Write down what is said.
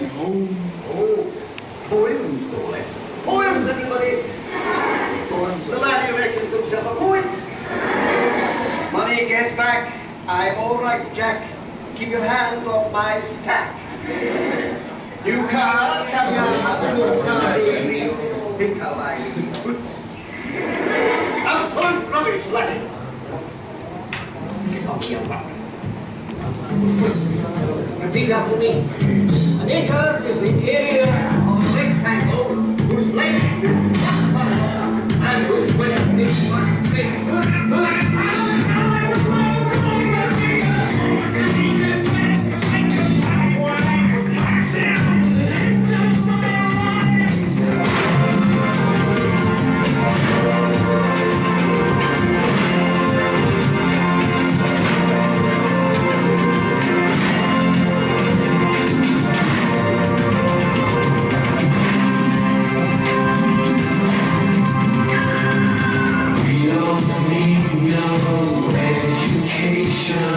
Oh, poems, boy. Poems, everybody. Poems. The laddie reckons himself a poet. Money gets back. I'm all right, Jack. Keep your hands off my stack. New car, caviar, good car, baby. Think how I do. Absolute rubbish, laddie. Get off the young Repeat after me. An acre is the area of a rectangle whose length is 1 mile and whose width is 1 feet. We don't need no education.